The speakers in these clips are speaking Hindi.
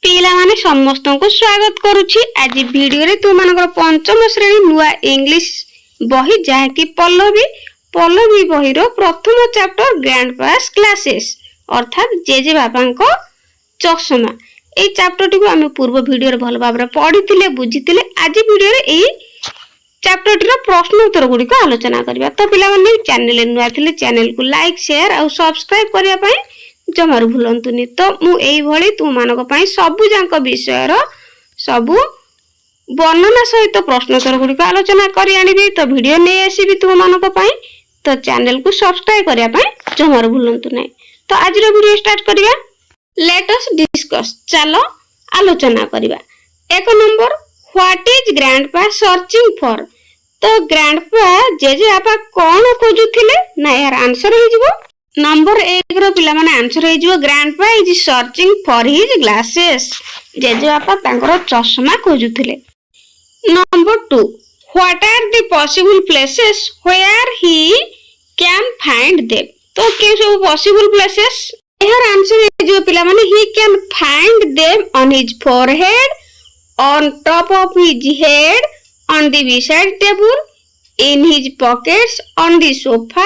पिला माने समस्त को स्वागत करुछि। आज वीडियो रे तु मानकर पंचम श्रेणी नुआ इंग्लिश बही जहाँकि पल्लवी बही रो प्रथम चैप्टर ग्रैंडपास क्लासेस अर्थात जेजे बाबा चषमा ए चैप्टर टी आम पूर्व वीडियो रे भल भाबरे पढ़िथिले बुझिथिले। आज वीडियो रे ए चैप्टर टी रो प्रश्न उत्तर गुडी को आलोचना करबा। तो पिला माने चैनल नुआ थिले चैनल को लाइक शेयर और सब्सक्राइब करिया पई जमार भूलंतुनी। तो मु एई भली तु मानक पई सबु जांक विषयर सबु वर्णना सहित प्रश्न उत्तर गुडी को आलोचना करी आनिबी। तो वीडियो नै आसीबी तु मानक पई। तो चैनल को सब्सक्राइब करिया पई जमार भूलंतु नै। तो आज रो वीडियो स्टार्ट करिबा। लेट अस डिस्कस चलो आलोचना करिबा। एक number what is grandpa searching for. तो ग्रैंडपा जेजे आपा कोन खोजुथिले ना यार आंसर हे जिवो। नंबर 1 रो पिला माने आंसर हे जिवो grandpa is searching for his glasses. जेजे आपा तांकर चश्मा खोजुथिले। Number 2 what are the possible places where he can find them. तो के सब पॉसिबल प्लेसेस यार आंसर हे जिवो पिला माने he can find them on his forehead, on top of his head, on the beside table, in his pockets, on the sofa,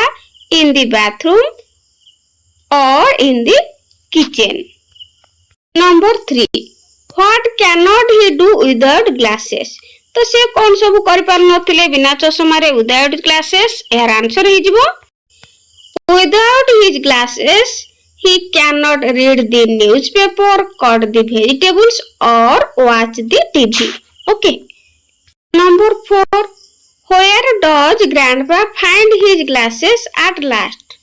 in the bathroom or in the kitchen. Number 3 what cannot he do without glasses। तो से कौन सब करि पार नथिले बिना चश्मा रे without glasses। यार आंसर हे जिवो without his glasses he cannot read the newspaper, cut the vegetables or watch the TV. Okay. Number 4 where does grandpa find his glasses at last।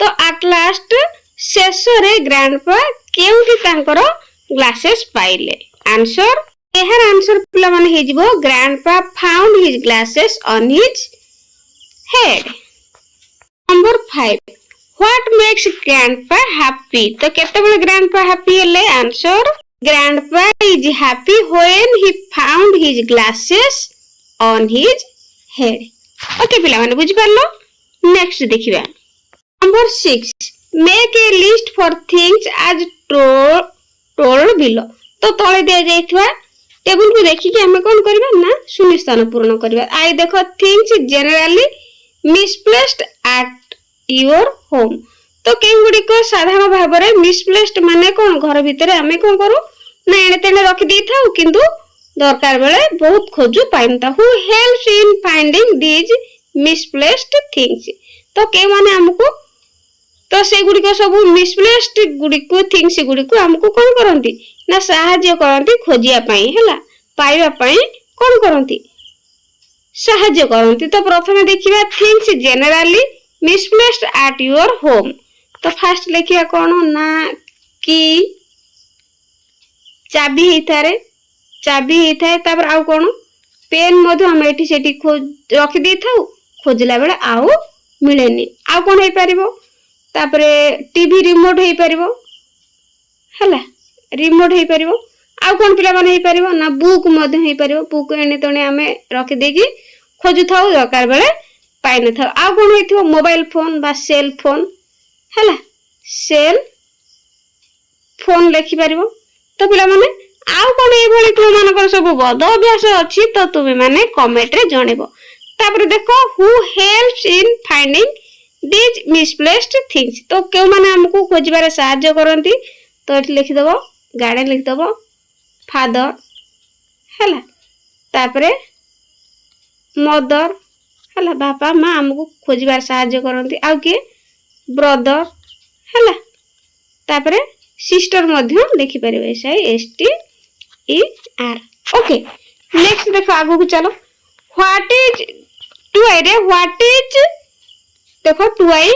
तो at last शेष रे grandpa केउठी तांकर glasses पाइले। आंसर एहर आंसर पिला माने हे जिवो grandpa found his glasses on his head। Number 5 what makes grandpa happy। तो केते बेले grandpa happy हेले। Answer grandpa is happy when he found his glasses on his head। Okay पिला माने बुझि पारलो। नेक्स्ट देखिबा। Number 6 make a list for things as told below। तो तळे दे जाइथवा टेबल को देखि कि हमें कोन करबा ना शून्य स्थान पूर्ण करबा। आई देखो things generally misplaced at your home। तो केन गुडी को साधारण भाबरे मिसप्लेस्ड माने कोन घर भीतर हमें कोन करू ना एने तेने रखि दी थाउ किंतु दरकार बेले बहुत खोजु पाइनता। Who helps in finding these misplaced things. तो के माने हमको तो से गुडी को सब मिसप्लेस्ड गुडी को थिंग्स गुडी को हमको कोन करंती ना सहाय्य करंती खोजिया पई हैला पाइबा पई कोन करंती सहाय्य करंती। तो प्रथमे देखिबा things generally misplaced at your home। तो फर्स्ट लिखिया कोन ना की चाबी हेतारे चाबी हेताए तापर आउ कोन पेन मधु हम एठी सेठी रखि दी थाउ खोजला बेले आउ मिलेनी। आउ कोन हे परिबो तापरे टीवी रिमोट हे परिबो हला रिमोट हे परिबो। आउ कोन पिला माने हे परिबो ना बुक मधु हे परिबो। बुक एने तने हमें रखि देकी खोजु थाउ दरकार बेले पाइ न था। आ कोन हेथिबो मोबाइल फोन बा सेल फोन हैला सेल फोन लिखि परिबो। तो पिला माने आ कोन ए भली तुम मानकर सब बद अभ्यास अछि तो तुमे माने कमेंट रे जणेबो। तापर देखो who helps in finding these misplaced things. तो केउ माने हमकु खोजिबारे सहाय्य करंती। तो एठी लिखि दबो गार्डन लिखि दबो फादर हैला तापरे मदर हला बापा माँ हमको खोजबार सहाय्य करंती। आ के ब्रदर हला तापरे सिस्टर मध्य लिखि परिबे STER। ओके नेक्स्ट देखो आगु को चलो। व्हाट इज टुआई रे व्हाट इज देखो टुआई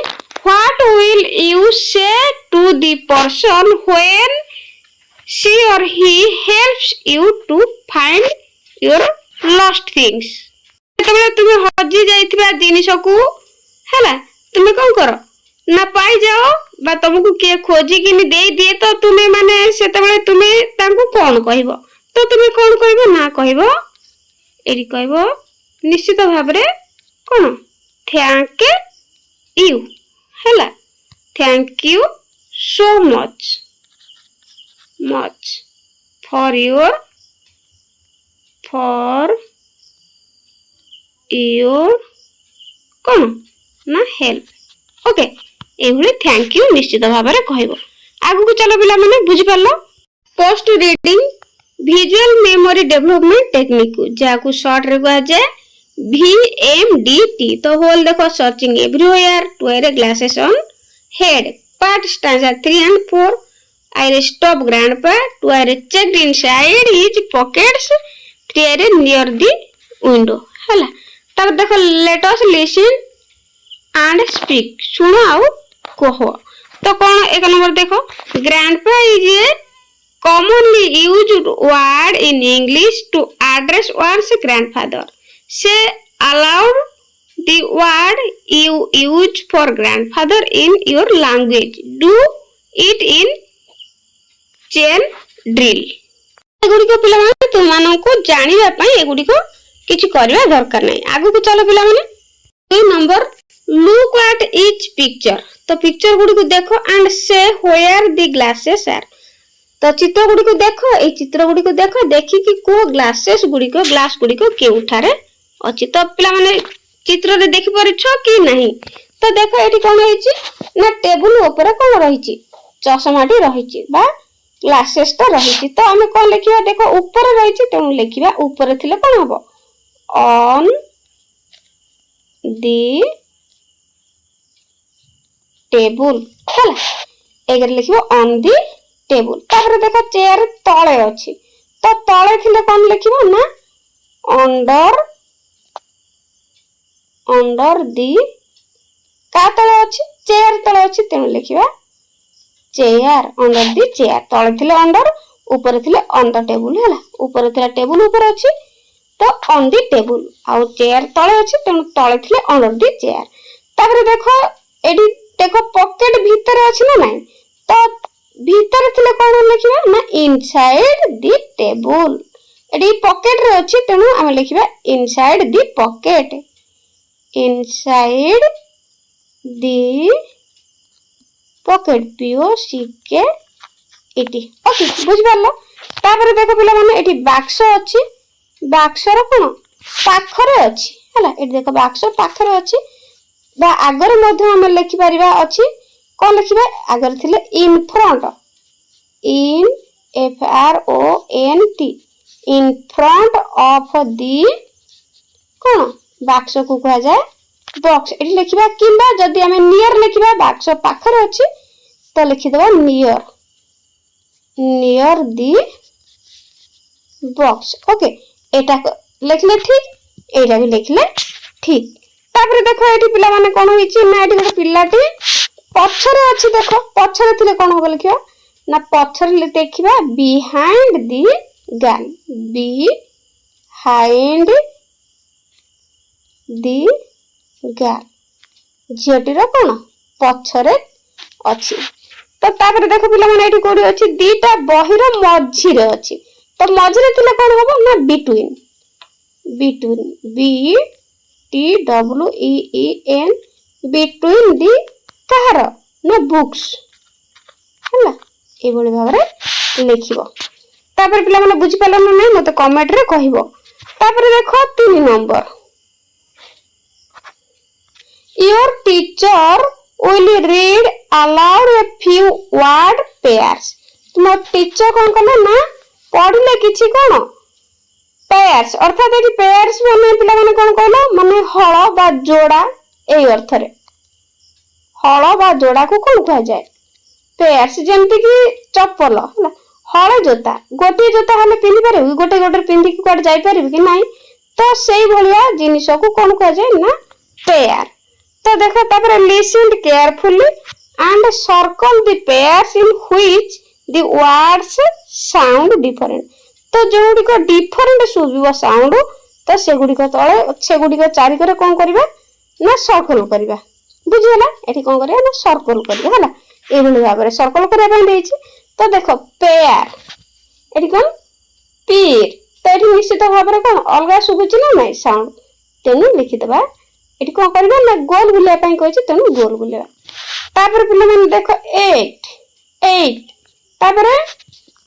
what will you say to the person when she or he helps you to find your lost things। तबले तुमे हजी जाइथिबा जिनिस को हैला तुमे कोन करो ना पाई जाओ बा तुमको के खोजी किनी दे दिए। तो तुमे माने से तबले तुमे तांको कोन कहबो। तो तुमे कोन कहबो ना कहबो एरी कहबो निश्चित भाबरे कोन थैंक यू हैला thank you so much for your कौन ना हेल्प ओके एभली थैंक यू निश्चित भाव में कहब आगु को चलो पिला माने बुझी पारलो post reading visual memory development technique जाकू शॉर्ट रे कहा जाए VMDT तो होल देखो searching everywhere to where glasses on head part stanza 3 and 4 I stop grandpa to I checked inside his pockets 3 near the window हला तब देखो let us listen and speak सुनो आउ कहो तो कौन एक नंबर देखो grandpa is a commonly used word in English to address one's grandfather. Say aloud the word you use for grandfather in your language. Do it in chain drill. एगुड़िक पिलाने तुमको जानिबा पई एगुड़िक किछि करबा दरकार नै आगु को चलो पिलाने 2 number look at each picture तो पिक्चर गुडी को देखो and say where the glasses are तो चित्र गुडी को देखो ए चित्र गुडी को देखो देखि कि को ग्लासेस गुडी को ग्लास गुडी को केउठारे अछि तो पिला माने चित्र रे देखि परिछो कि नहीं तो देखो एठी कोन होईची ना टेबल ऊपर कोन रहिची चश्माटी रहिची बा ग्लासेस तो रहिची तो हमें कोन लिखिबा देखो ऊपर रहिची तेनु लिखिबा ऊपर थिले कोन हबो ऑन दी टेबल हला एगर लिखिबो ऑन दी टेबल तापर देखो चेयर तळे अछि तो तळे थिले कोन लिखिबो ना अंडर दी का तळे अछि चेयर तळे अछि तेनु लिखिबा चेयर अंडर दी चेयर तळे थिले अंडर ऊपर थिले ऑन द टेबल हला ऊपर थिले टेबल ऊपर अछि तो ऑन दी टेबल आउ चेयर तळे अछि तेनु तळे थिले अंडर दी चेयर तापर देखो एडी देखो पॉकेट भीतर अछि ना नहीं तो भीतर थिले कोन लिखिबा ना इनसाइड दी टेबल एडी पॉकेट रे अछि तेनु हम लिखिबा inside the pocket inside the pocket POCK एटी ओके बुझि पारलो तापर देखो पिला माने एटी बाक्स अछि बाक्स रो कोन पाखरे अछि हला एटी देखो बाक्स पाखरे अछि बा आगर मध्ये हम लिखि परिबा अछि कोन लिखिबा आगर थिले in front in FRONT in front of the cone box को कहा जाए बॉक्स एटी लिखिबा किबा जदी हमें नियर लिखिबा बाक्स पाखरे अछि तो लिखि देबा नियर दी बॉक्स ओके एटा लिखले ठीक एटा भी लिखले ठीक तापर देखो एठी पिला माने कोन होईची ना एठी गोटे पिलाटी पछरे अछि देखो पछरे थिले कोन होबो लिखियो ना पछरे देखिबा behind the girl behind the girl झियोटी रो कोन पछरे अछि तो तापर देखो पिला माने एठी कोडी अछि दीटा बहिरो मझी रे अछि तो मझी रे थिले कोन होबो ना बिटवीन BTWEEN between the कहार ना बुक्स हला ए बोली भाबरे लिखिबो तापर पिला माने बुझि पालो ना मते कमेंट रे कहिबो तापर देखो 3 number your teacher will read aloud a few word pairs तुम टीचर कोन कले ना पढिले किछि कोन पेयर्स अर्थात एटी पेयर्स माने पिला माने कोन कहलो माने हळ बा जोड़ा एई अर्थ रे हळ बा जोड़ा को कोन कहा जाय पेयर्स जेंति कि चप्पल हला हळ जोता गोटे जोता हले पिनि पारे गोटे गोटे पिंदी कि कोड जाय पारे कि नाही तो सेई भलिया जिनिस को कोन कहा जाय ना पेयर तो देखो तापर listen carefully and circle the pairs in which the words sound different तो जोडी को डिफरेंट सुबिबो साउंड तो सेगुडी को तळे सेगुडी को चारि करे कोन करबा ना सर्कल करबा बुझियला एठी कोन करबा ना सर्कल करबा हला एबोली भाबरे सर्कल करे पय देछि तो देखो पेयर एठी कोन तीर तो एठी निश्चित भाबरे कोन अलगा सुबुछि ना नै साउंड तेनु लिखि देबा एठी कोन करबा ना गोल बुलिया पय कहछि तेनु गोल बुलिया तापर पिले मन देखो 8 तापर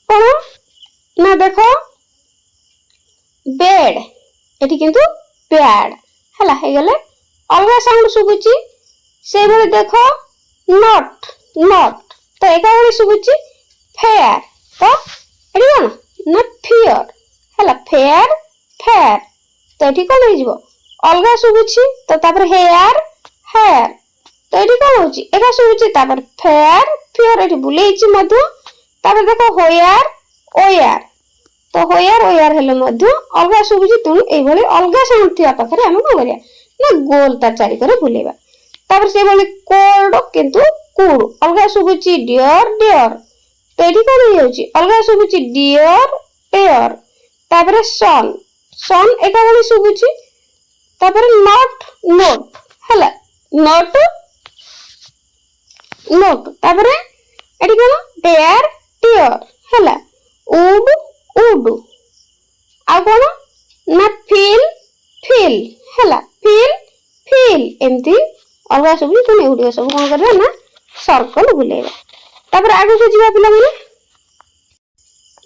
कोन ना देख बेड एठी किंतु बैड हला हे गले अलगा साउंड सुबुची से भले देख नॉट नॉट तो एका भले सुबुची फेयर तो एठी कोन ना फियर हला फेयर फेयर तो एठी कोन हो जिवो अलगा सुबुची तो तापर हेयर हेयर तो एठी कोन होची एका सुबुची तापर फेयर फियर एठी बुलेइची मधु तापर देखो होयर ओयर तो होयर ओयर हेले मध्य अलगा सुबुची तेणु एभली अलगा साउंड थिया पाखरे हम को करिया ना गोल तार चारि करे बुलेबा तापर से भली कोल्ड किंतु कूल अलगा सुबुची डियर डियर तो एठी कोन होची अलगा सुबुची डियर एयर तापर सन सन एका भली सुबुची तापर नॉट नोट हला नोट नोट तापर एठी कोन डेयर टियर हला उड उड आ कोन ना फील फील हला फील फील एमती अलगा सब तुम एउडियो सब कोन करबा ना सर्कल बुलेबा तापर आगे को जीवा पिला माने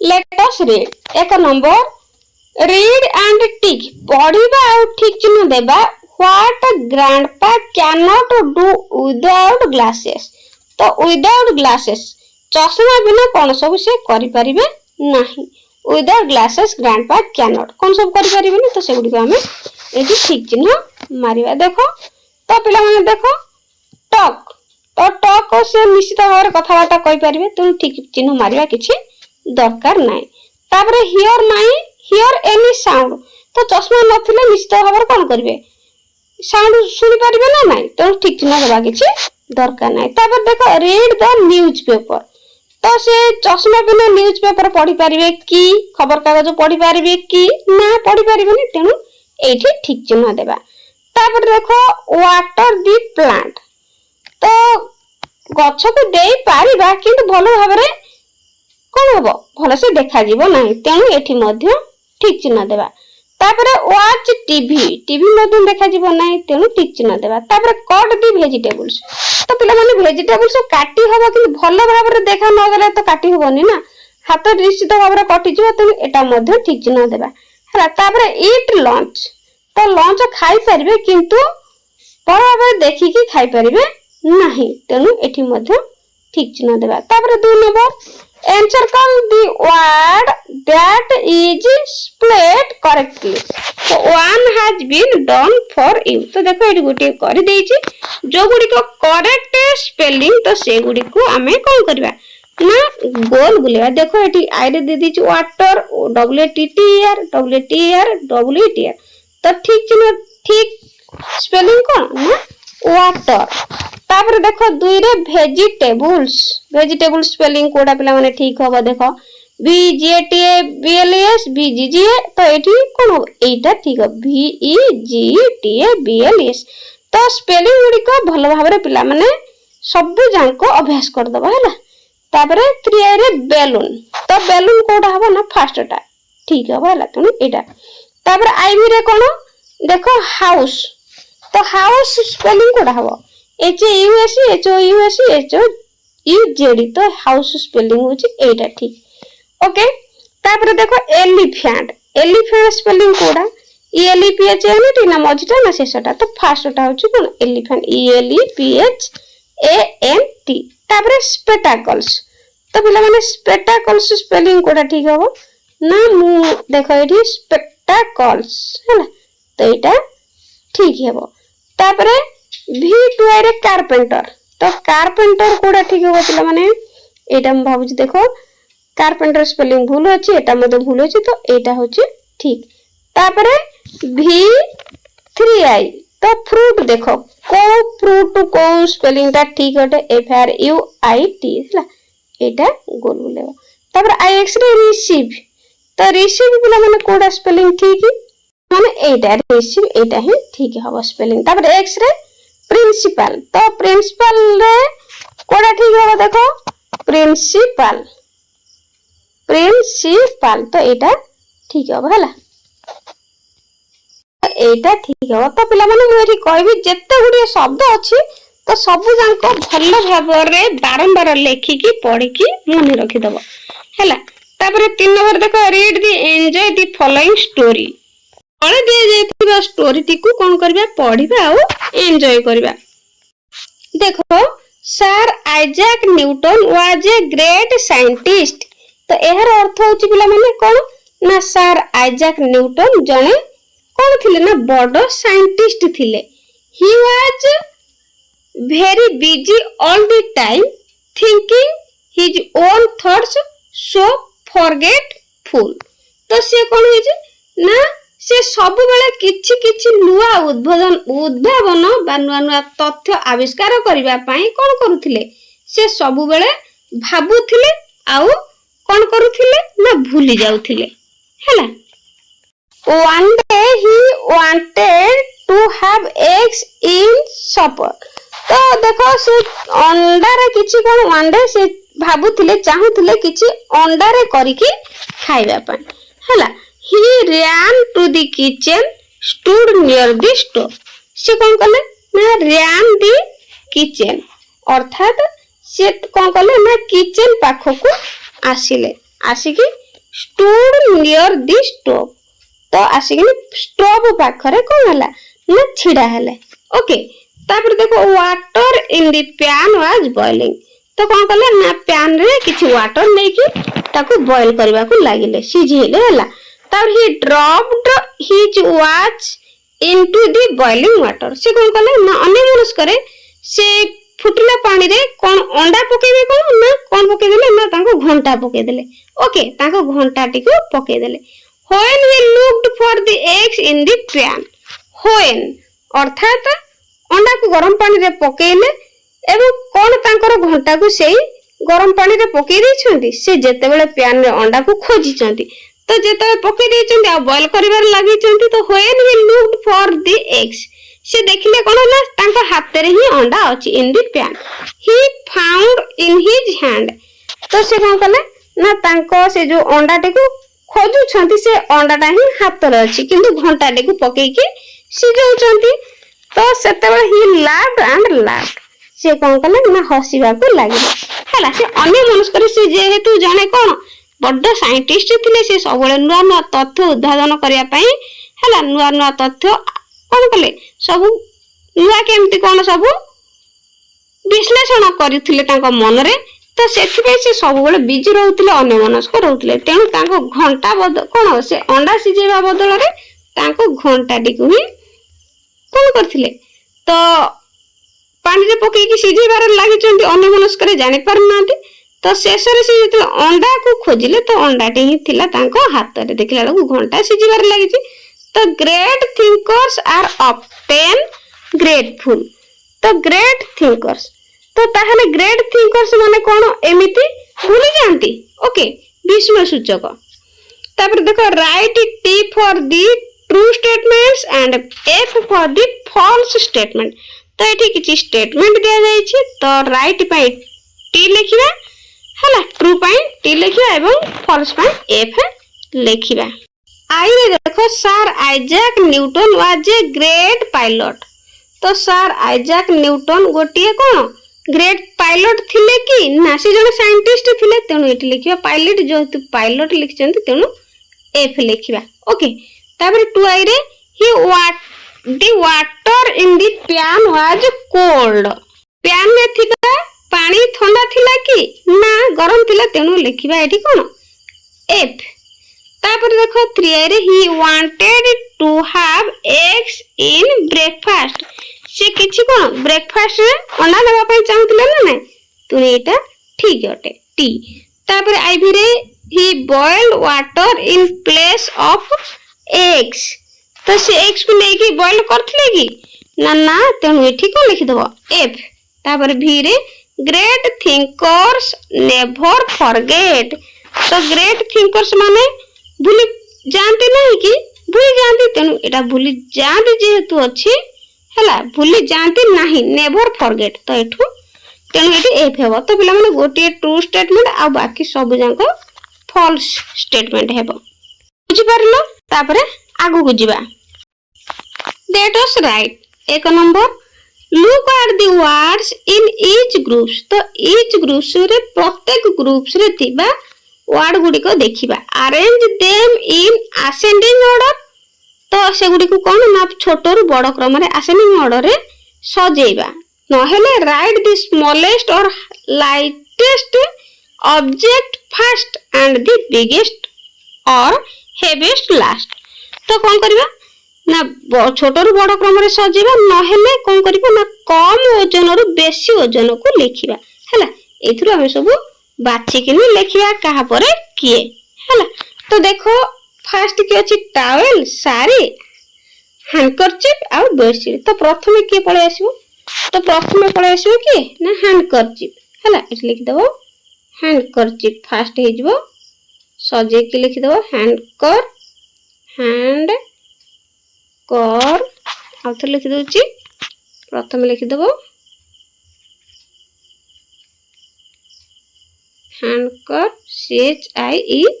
लेट अस रीड एक नंबर रीड एंड टिक पढ़िबा आ ठीक चिन्ह देबा what grandpa can not do without glasses तो विदाउट ग्लासेस चश्मा बिना कोन सब से करि परिबे नाही without glasses grandpa can not कोन सब करि परिबे नि तो सेगुडी को हमें एठी ठीक चिन्ह मारिबा देखो तो पिला माने देखो टॉक तो टॉक को से निश्चित भाव रे कथा बाटा कहि परिबे तो ठीक चिन्ह मारिबा किछि दरकार नाही तापर हियर नाही हियर एनी साउंड तो चश्मा नथिले निश्चित भाव रे कोन करबे साउंड सुनि परिबे ना नाही तो ठीक चिन्ह देबा किछि दरकार नाही तापर देखो रीड द न्यूज़पेपर तो से चश्मा बिना न्यूज़पेपर पढ़ी पारिबे कि खबर कागज पढ़ी पारिबे कि ना पढ़ी पारिबेनी तेनु एठी ठीक चिन्ह देबा तापर देखो वाटर दी प्लांट तो गछ को देई पारिबा किंतु भलो भाबरे कोन होबो भलो से देखा जीवो नाही तेनु एठी मध्य ठीक चिन्ह देबा तापरे वॉच टीवी टीवी मध्य देखा जीवो नाही तेनु ठीक चिन्ह देबा तापरे कट दी वेजिटेबल्स तो पिला माने वेजिटेबल्स काटी होबो कि भलो भाबरे देखा न गेले तो काटी होबोनी ना हाथ निश्चित भाबरे कटि जीवो तेनु एटा मध्य ठीक चिन्ह देबा हला तापरे ईट लंच तो लंच खाई परिबे किंतु बराबर देखि कि खाई परिबे नाही तेनु एठी मध्य ठीक चिन्ह देबा तापरे 2 number encircle the word that is spelled correctly so one has been done for you तो देखो एठी गुटी करि देइछि जो गुडी को करेक्ट स्पेलिंग तो से गुडी को हमें कोन करबा ना गोल बुलेबा देखो एठी आई रे दे दिछि water W T T R W T R तो ठीक चिन्ह ठीक स्पेलिंग कोन ना वाटर तापर देखो 2 रे वेजिटेबल्स स्पेलिंग कोडा पिला माने ठीक होबा देखो B G T A B L S B G G तो एठी कोन हो एटा ठीक हो B E G T A B L S तो स्पेलिंग गुडी को भलो भाबरे पिला माने सब जान को अभ्यास कर दबा हैला तापर 3 रे बैलून तो बैलून कोडा होबा ना फर्स्टटा ठीक होबा हैला तुम एटा तापर आईवी रे कोन देखो हाउस तो हाउस स्पेलिंग कोडा होबा H U S H O U S H O U जेडी तो हाउस स्पेलिंग होची एटा ठीक ओके तापर देखो एलिफेंट एलिफेंट स्पेलिंग कोडा E L E P H N T ना मझिटा ना शेषटा तो फर्स्टटा होची कोन elephant E L E P H A N T तापर स्पेटाकल्स तो पिला माने स्पेटाकल्स स्पेलिंग कोडा ठीक हो ना मु देखो एठी स्पेटाकल्स हैला तो एटा ठीक हेबो तापर V2 रे कारपेंटर तो कारपेंटर कोडा ठीक हो पिला माने एटा हम भाबुची देखो कारपेंटर स्पेलिंग भूल अछि एटा मते भूल अछि तो एटा होची ठीक तापरे V3I तो फ्रूट देखो को फ्रूट को स्पेलिंग ता ठीक हटे F R U I T हला एटा गोल बोलेबा तापर IX रे रिसीव तो रिसीव पिला माने कोडा स्पेलिंग ठीक माने एटा रिसीव एटा ही ठीक हबो स्पेलिंग तापर X रे प्रिंसिपल तो प्रिंसिपल रे कोडा ठीक हो देखो प्रिंसिपल प्रिंसिपल तो एटा ठीक हो हला एटा ठीक हो तो पिला माने मोरी कहबी जत्ते गुडी शब्द अछि तो सब जांको भलो भाबरे बारंबार लेखि की पढि की मने रखि दबो हला तापर 3 नंबर देखो read the enjoy the following story तले दिया जाइथिबा स्टोरी टी को कोन करबा पढिबा आ एंजॉय करबा। देखो sir Isaac Newton was a great scientist तो एहर अर्थ होची पिला माने कोन ना सर आइजैक न्यूटन जने कोन थिले ना बड़ साइंटिस्ट थिले। He was very busy all the time thinking his own thoughts so forgetful तो से कोन होई जे ना से सब बेले किछि किछि नुआ उद्भावन बा नुआ नुआ तथ्य आविष्कार करिबा पई कोन करूथिले से सब बेले भाबुथिले आउ कोन करूथिले ना भूली जाउथिले हैला। one day he wanted to have eggs in supper तो देखो से अंडा रे किछि कोन अंडा से भाबुथिले चाहुथिले किछि अंडा रे करिकि खाइबा पय हला। he ran to the kitchen stood near the stove से कोन कले ना ran the kitchen अर्थात से कोन कले ना किचन पाखो को आसिले आसिकि stood near the stove तो आसिकि स्टोव पाखरे कोन हला ना छिडा हले। ओके तापर देखो water in the pan was boiling तो कोन कले ना पैन रे किछि वाटर नै कि ताको बॉईल करबा को लागिले सिझिले हला। तापर ही dropped his watch into the boiling water से कोन कले ना अन्य मनस करे से फुटला पानी रे कोन अंडा पकेबे कोन ना कोन पके देले ना ताको घंटा पके देले। ओके ताको घंटा टिको पके देले। When he looked for the eggs in the pan when अर्थात अंडा को गरम पानी रे पकेले एवं कोन तांकर घंटा को सेई गरम पानी रे पके दैछंती से जेते बेले पैन रे अंडा को खोजी चंती तो जेते पके दैछंती आ बॉईल करिवार लागि चंती तो when he looked for the eggs से देखिले कोन ना तांका हाथ रे ही अंडा अछि इन the pan he found in his hand तो से कोन कले ना तांको से जो अंडा टे को खोजु छंती से अंडा टा ही हाथ रे अछि किंतु घंटा टे को पके के सिजौ चंती तो सेतेबे ही लाफ्ड एंड लाफ्ड से कोन कले ना हसीबा को लागिले हला। से अन्य मनुष्य करे से जेहेतु जाने कोन बड्ड साइंटिस्ट थिले से सबले नुआ नुआ तथ्य उद्घाटन करिया पई हला नुआ नुआ तथ्य कोन कले सब नुआ केमति कोन सब विश्लेषण करिथिले तांको मन रे तो सेथि पे से सब बेले बिजी रहउथिले अन्य मनुष्य रहउथिले तेनु तांको घंटा बद कोन से अंडा सिजेबा बदल रे तांको घंटा टिकु ही कोन करथिले तो पानी रे पके कि सिजेबार लागि चंती अन्य मनुष्य करे जानि पार नांती तो शेष रे से जते अंडा को खोजिले तो अंडा टे ही थिला तांको हाथ रे देखला लगु घंटा सिजेबार लागि छि तो great thinkers are often grateful तो ग्रेट थिंकर्स तो ताहले ग्रेट थिंकर्स माने कोन एमिति भूली जानती। ओके विस्मय सूचक तापर देखो write T for the true statements and F for the false statement तो एठी किछि स्टेटमेंट दिया जाय छि तो राइट पई टी लिखिबा हला ट्रू पई टी लिखिबा एवं फॉल्स पई एफ लिखिबा। आई रे देखो sir Isaac Newton was a great pilot तो सर आइजैक न्यूटन गोटिए कोन ग्रेट पायलट थिले कि ना से जने साइंटिस्ट थिले तेनु एठी लिखिबा पायलट जो पायलट लिखचंती तेनु एफ लिखिबा। ओके तापर 2 आई रे he the water in the pan was cold pan में थिका पानी ठंडा थिला कि ना गरम थिला तेनु लिखिबा एठी कोन एफ। तापर देखो 3 आई रे he wanted to have eggs in breakfast से किछि कोन ब्रेकफास्ट रे अंडा लेबा पई चाहतिले ना नै तुनी एटा ठीक अटे टी। तापर आई भी रे he boiled water in place of eggs तो से एग्स को लेके बॉइल करथले कि ना ना तेनु एठी को लिखि दबो एफ। तापर भी रे ग्रेट थिंकर्स नेवर फॉरगेट तो ग्रेट थिंकर्स माने भूली जानती नहीं कि भूली जानती तेनु एटा भूली जानती जेहेतु अछि हला भूली जानती नहीं नेवर फॉरगेट तो एठू तेनु एठी एफ हेबो तो पिला माने गोटे ट्रू स्टेटमेंट आ बाकी सब जांको फॉल्स स्टेटमेंट हेबो बुझी परलो। तापरे आगु को जिबा लेट अस राइट एक number look at the words in each groups तो ईच ग्रुप्स रे प्रत्येक ग्रुप्स रे थिबा वर्ड गुड़िक देखा arrange them in ascending order तो से गुड़िक कौन ना छोट रु बड़ क्रम असेंडिंग ऑर्डर रे सजेबा नहेले राइट द स्मॉलेस्ट और lightest object first and the biggest और हेवीएस्ट लास्ट तो कौन करबा ना छोट रु बड़ क्रम रे सजेबा नहेले कौन करबा ना कम ओजन रु बेसी ओजन को लिखिबा हैला एथुरु हम सब बाछिकिनी लिखिबा कहा परे किए हैला तो देखो फर्स्ट की अछि टॉवेल साड़ी हैंडकरचिप आ बेडशीट तो प्रथमे के पळे आसीबो तो प्रथमे पळे आसीबो कि ना हैंडकरचिप हैला एठी लिखि देबो हैंडकरचिप फर्स्ट हे जिवो सजे के लिखि देबो हैंडकर हैंड कर आ तो लिखि दोची प्रथमे लिखि देबो हैंडकर CHIEF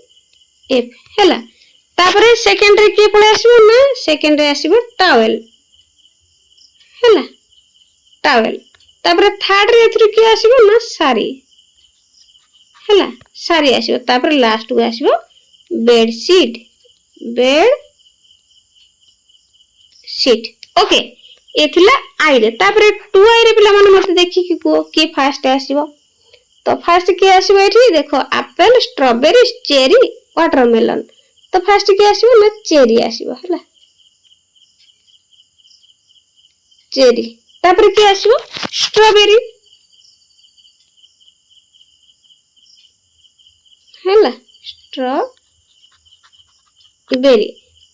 हैला तापरे सेकंड रे के पळे आसीबो ना सेकंड रे आसीबो टॉवेल हैला टॉवेल तापरे थर्ड रे एथि के आसीबो ना साड़ी हैला साड़ी आसीबो तापरे लास्ट को आसीबो बेडशीट बेड शीट ओके एथिला आई रे तापरे 2 आई रे पिला माने मते देखि कि को के फर्स्ट आसीबो तो फर्स्ट के आसीबो एठी देखो एप्पल स्ट्रॉबेरी चेरी वाटरमेलन तो फर्स्ट के आसीबो ना चेरी आसीबो हला चेरी तापर के आसीबो स्ट्रॉबेरी हला स्ट्रॉबेरी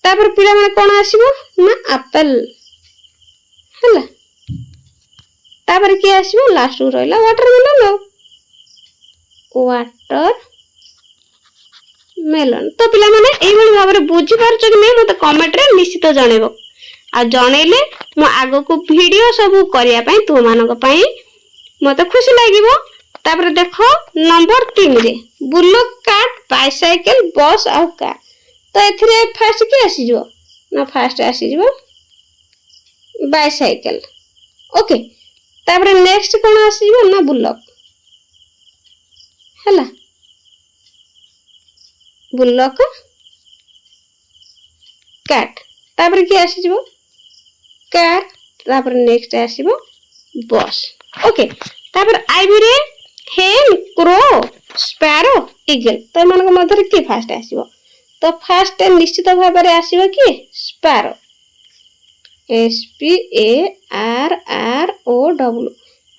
तापर पिला माने कोन आसीबो ना एप्पल हला तापर के आसीबो लास्ट रो रहला वाटरमेलन वाटर मेलन तो पिला माने एई भली भाबरे बुझी पारछ कि नै मते कमेंट रे निश्चित जणेबो आ जणेले मो आगो को वीडियो सब करिया पई तो मानक पई मते खुशी लागिबो तापर देखो नंबर 3 रे बुलक कार्ट बाइसाइकिल बस आ कार तो एथिरे फर्स्ट के आसी जो ना फर्स्ट आसी जो बाइसाइकिल ओके तापर नेक्स्ट कोन आसी जो ना बुलक हला बुलक कैट तापर के आसी जो कार तापर नेक्स्ट आसीबो बस ओके तापर आईबी रे हेन क्रो स्पैरो ईगल तो मन को मधर के फर्स्ट आसीबो तो फर्स्ट निश्चित भाव रे आसीबो कि स्पैरो SPARROW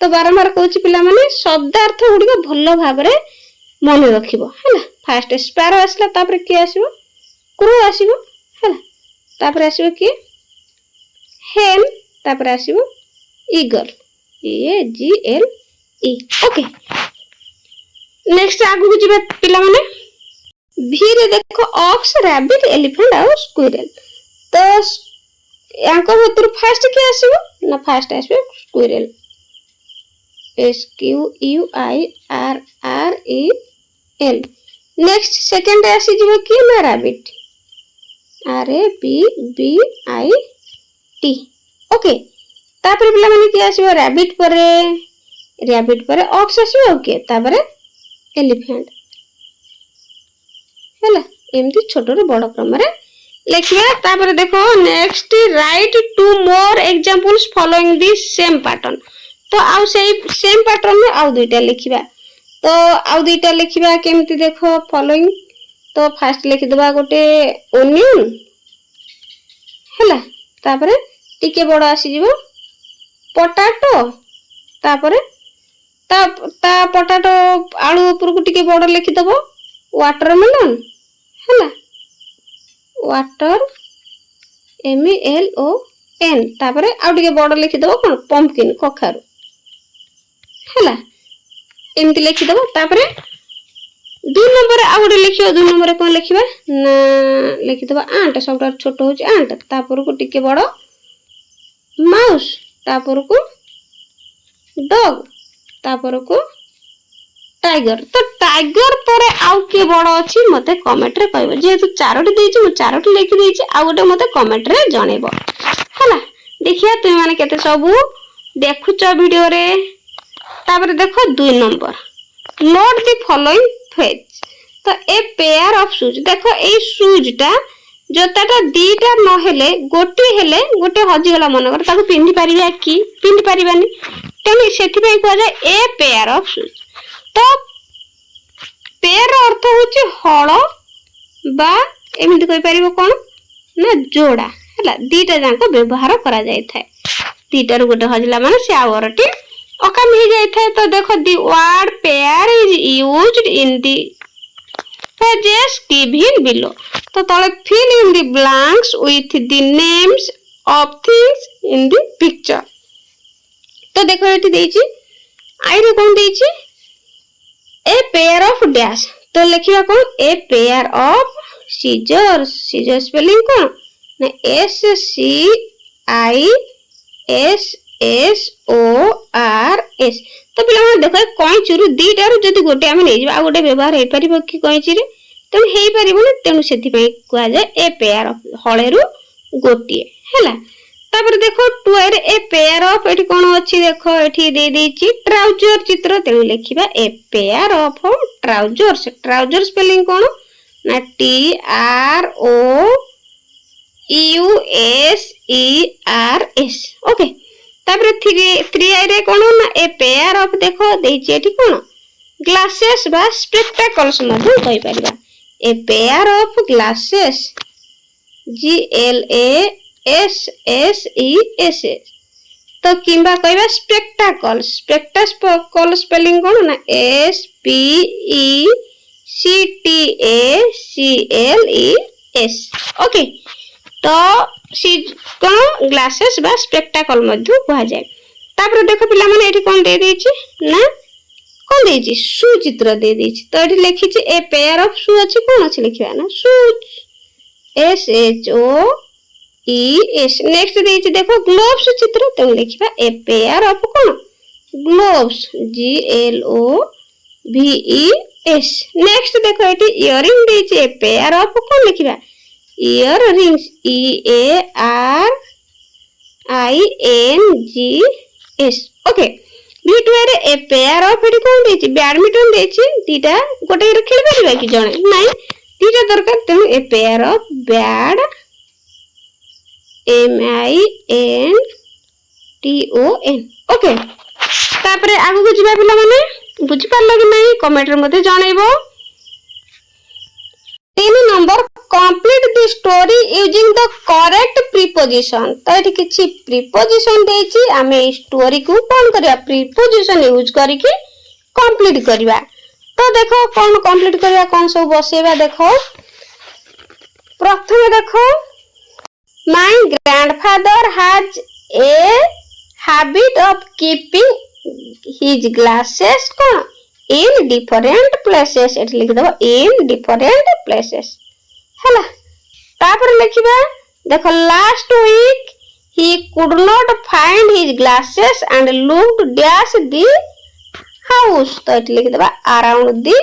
तो बारंबार कहूची पिला माने शब्दार्थ गुडी को भलो भाव रे मन रखिबो हैला फर्स्ट स्पैरो आसला तापर के आसीबो क्रो आसीबो हैला तापर आसीबो कि हेन तापर आसीबो ईगल EAGLE ओके नेक्स्ट आगु को जिबे पिला माने भी रे देखो ऑक्स रैबिट एलिफेंट और स्क्विरल तो यांको भीतर फर्स्ट के आसीबो ना फर्स्ट आसीबो स्क्विरल SQUIRREL नेक्स्ट सेकंड आसी जिवो कि ना रैबिट RABBIT ओके तापर पिला माने कि आसीबो रैबिट परे ऑक्स आसीबो ओके तापर एलिफेंट हैला एमती छोट रो बड़ क्रम रे लिखिया तापर देखो next write two more examples following this same pattern तो आउ सेम पैटर्न में आउ दुईटा लिखिबा तो आउ दुईटा लिखिबा केमती देखो फॉलोइंग तो फर्स्ट लिखि देबा गोटे ओनियन हैला तापर टिके बड़ आसी जीवो पोटैटो तापर ता पोटैटो आलू ऊपर को टिके बड़ लिखि देबो वाटरमेलन हैला वाटर MELON तापर आउ टिके बड़ लिखि देबो कोन पंपकिन कखारु हैला एमती लिखि देबो तापर 2 नंबर आउ गोटे लिखियो 2 नंबर कोन लिखिबा ना लिखि देबो आंट सबटा छोट होची आंट तापर को टिके बड़ माउस तापर को डॉग तापर को टाइगर तो टाइगर पर आउ के बड़ अछि मते कमेंट रे कहबो जेतु चारोटी देछि मु चारोटी लिखि देछि आ गोटे मते कमेंट रे जणेबो हला देखिया तुम माने केते सब देखुचो वीडियो रे तापर देखो 2 number note the following phrase तो ए पेयर ऑफ शूज देखो ए शूजटा जोताटा दीटा न हेले गोटे हेले गोटे हजी गला मन कर ताको पिंधि परिबा कि पिंधि परिबानी तेनु सेथि पई कहै जाय ए पेयर ऑफ शूज। तो पेयर अर्थ होची हळ बा एमिति कहि परिबो कोन ना जोड़ा हैला दीटा जांको व्यवहार करा जाय थाए दीटा रु गोटे हजला माने से आवरटी अकाम ही जाय थाए। तो देखो the word pair is used in the pages given below तो तले fill in the blanks with the names of things in the picture। तो देखो एठी देछि आई रे कोन देछि a pair of dash तो लिखिबा कोन a pair of scissors scissors spelling कोन ना S C I S S O R S। तो पिला माने देखो कैंची रु दीटा रु जदी गोटे हम नै जिबा आ गोटे व्यवहार हे परिबो कि कैंची रे तेनु हे परिबो ने तेनु सेति पई कुआ जाय ए पेयर ऑफ हळे रु गोटिए हैला। तापर देखो टुआर ए पेयर ऑफ एठी कोन अछि देखो एठी दे देछि ट्राउजर चित्र तेनु लिखिबा a pair of trousers trouser spelling कोन ना T R O U S E R S okay. तापर 3 रे कोन ना ए पेयर ऑफ देखो देछि एठी कोन ग्लासेस बा स्पेक्टाकल्स मध्ये कहि परिबा a pair of glasses G L A S S E S S। तो किंबा कहबा स्पेक्टाकल्स स्पेक्टाकल स्पेलिंग कोन ना S P E C T A C L E S okay. तो सी कोन ग्लासेस बा स्पेक्टाकल मध्ये कहा जाय। तापर देखो पिला माने एठी कोन दे देछि ना कोन देछि शू चित्र दे देछि तो एठी लिखिछि ए पेयर ऑफ शू अछि कोन अछि लिखिबा ना shoes S H O E S। Next देछि देखो ग्लोव्स चित्र तो लिखिबा ए पेयर ऑफ कोन gloves G L O V E S। Next देखो एठी इयरिंग देछि ए पेयर ऑफ कोन लिखिबा earrings E A R I N G S okay. बीटुआरे ए पेयर ऑफ एठी कोन देछि बैडमिंटन देछि दीटा गोटे रे खेल परिबा कि जणे नै दीटा दरकार तेनु ए पेयर ऑफ बैड M I N T O N okay. तापरे आगु को जिबा पिला माने बुझि पारलो कि नै कमेंट रे मते जणाइबो। 3 number complete the story using the correct preposition तो एठी किछि preposition देछि आमे स्टोरी को कोन करिया preposition यूज करिके कंप्लीट करिवा। तो देखो कोन कंप्लीट करिया कोन सब बसेबा देखो प्रथम देखो my grandfather has a habit of keeping his glasses cone in different places एठी लिख दबो in different places हैला। तापर लिखिबा देखो last week he could not find his glasses and looked dash the house तो एठी लिख दबा around the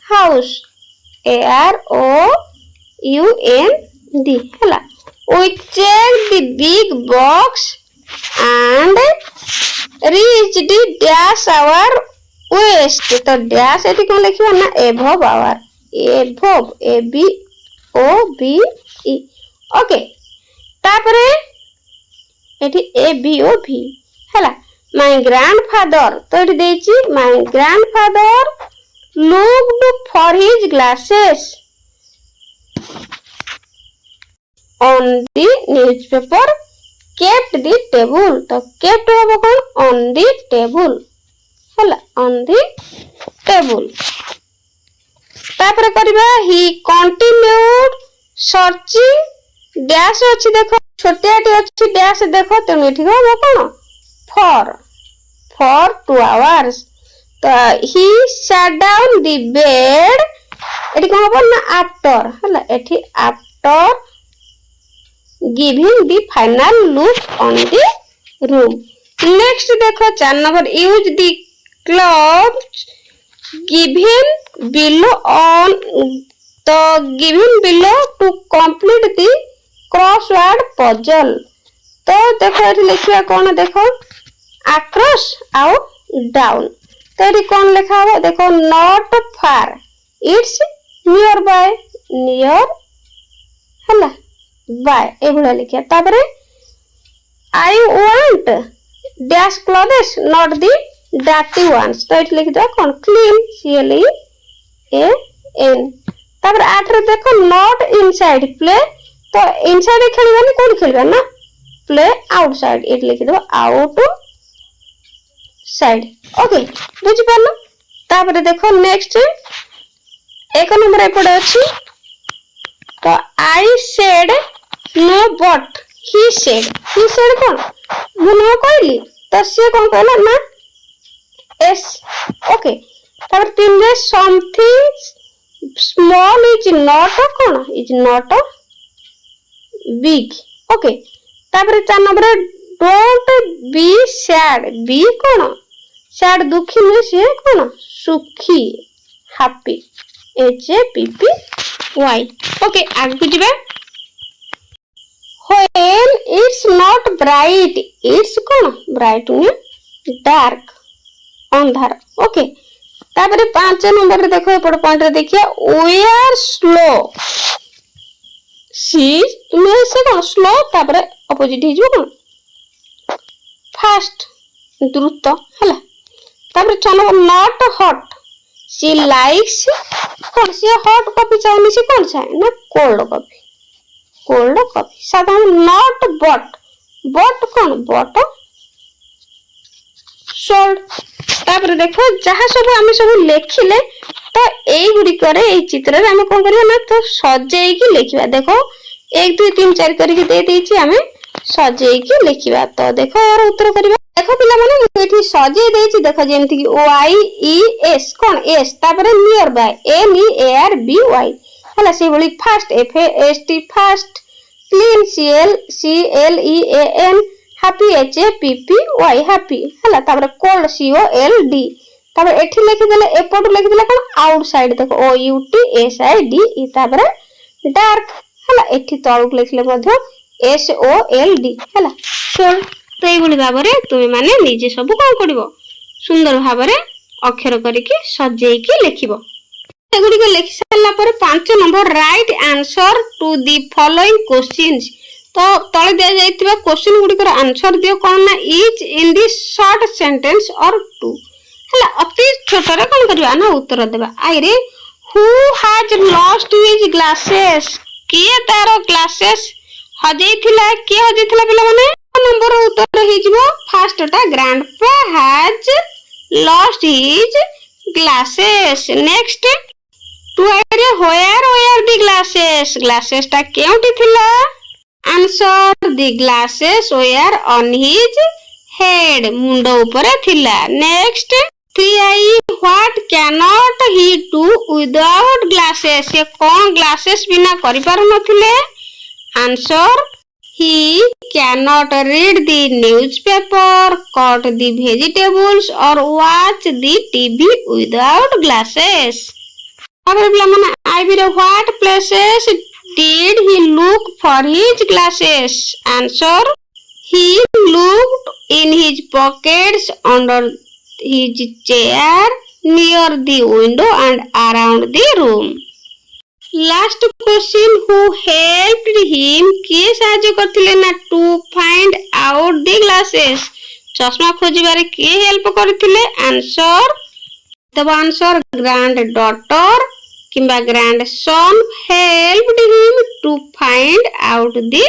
house A R O U N D हैला। we checked the big box and reached dash our waist तो dash एठी कोन लिखिबा ना above our above A B O B E okay. तापरे एठी A B O V हैला my grandfather तो एठी देछि my grandfather looked for his glasses on the newspaper kept the table तो kept होबो कोन on the table हैला on the table। तापर करबा he continued searching dash अछि देखो छोटियाटी अछि dash देखो त एठी होबो कोन for 2 hours तो he sat down the bed एठी कोन होबो ना after हैला एठी after giving the final look on the room। Next देखो 4 number use the clubs given below on the given below to complete the crossword puzzle तो देखो एठी लिखिया कोन देखो across out down तो एठी कोन लिखा हो देखो not far it's near by near हला बाय ए भला लिखिया तापरे I want dash clothes not the dirty ones तो एट लिख दो कौन क्लीन CLEAN तापर 8 रे देखो नॉट इनसाइड प्ले तो इनसाइड खेलबानी कोन खेलबा ना प्ले आउटसाइड एट लिख दो आउट साइड ओके बुझि पालो तापर देखो नेक्स्ट एक नंबर एपड़े अछि तो I said no but he said कौन मुनो कहली तो से कौन कहला ना एस ओके तापर 3 रे something small is not big okay तापर 4 number don't be sad be कौन सैड दुखी नुहे से कौन सुखी हैप्पी HAPPY ओके आगे जीवे when it's not bright it's कौन bright नुहे डार्क अंधार ओके तापर 5 नंबर रे देखो एपड़ पॉइंट रे देखिया we are slow सी तुम्हें से कौन स्लो तापर अपोजिट ही जो कौन फास्ट द्रुत हला तापर 6 number not hot she likes कौन सी हॉट कॉफी चाहनी सी कौन चाहे ना कोल्ड कॉफी 7 नॉट बट कौन बट सोल्ड तापर देखो जहाँ सब आम सब लिखिले तो एई गुडी करे एई चित्र रे हम कोन करिया ना तो सजेई की लिखिबा देखो 1 2 3 4 करके दे देछि हमें सजेई की लिखिबा तो देखो यार उत्तर करिबा देखो पिला माने मु एठी सजेई देछि देखो जेमति की YES कौन S तापर नियर बाय NEARBY हला से बोली fast FAST fast clean CLEAN happy HAPPY happy हला तापर कोल्ड COLD तापर एठी लिखि देले एपटु लिखि देले कोन आउटसाइड देखो OUTSIDE तापर डार्क हला एठी तळुक लिखले मध्य SOLD हला सोल तो एई गुली भाबरे तुमे माने निजे सब कोन करिवो सुंदर भाबरे अक्षर करिके सजेई के लिखिबो एगुडी को लिखि सारला पर 5 number write answer to the following questions तो तळे दे जाइतिबा क्वेश्चन गुडी को आंसर दियो कोन ना इच इन दी शॉर्ट सेंटेंस और टू हला अति छोट रे कोन करबा ना उत्तर देबा आई रे who has lost his glasses किए तारो ग्लासेस हजेइथिला के हजेइथिला पिला माने नंबर उत्तर हि जिवो फर्स्ट टा grandpa has lost his glasses next two एरे वेयर दी ग्लासेस टा केउटी थिला answer the glasses were on his head मुंडो ऊपर थिला next 3I what cannot he do without glasses ये कौन ग्लासेस बिना करि पारु नथिले answer he cannot read the newspaper cut the vegetables और watch the TV without glasses अब माने आई बी रे what places did he look for his glasses answer he looked in his pockets under his chair near the window and around the room last question who helped him के साहाय्य करथिले ना to find out the glasses चश्मा खोजिबारे के हेल्प करथिले आंसर तब आंसर ग्रैंड डॉटर किंबा grandson helped him to find out the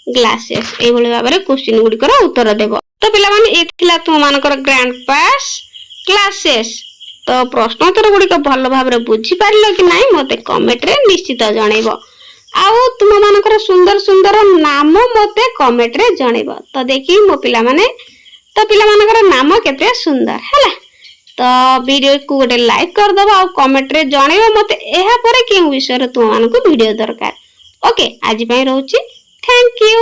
glasses ए भली भाबरे क्वेश्चन गुडी कर उत्तर देबो तो पिला माने एथिला तुम मानकर ग्रैंड पास क्लासेस तो प्रश्न उत्तर गुडी को भलो भाबरे बुझी पारलो कि नाही मते कमेंट रे निश्चित जणैबो आउ तुम मानकर सुंदर सुंदर नाम मते कमेंट रे जणैबो तो देखि मो पिला माने तो पिला मानकर नाम केते सुंदर हला तो वीडियो को गोटे लाइक कर दबा और कमेंट रे जणैबो मते एहा परे के विषय रे तुम मानको वीडियो दरकार ओके आज पई रहउची थैंक यू।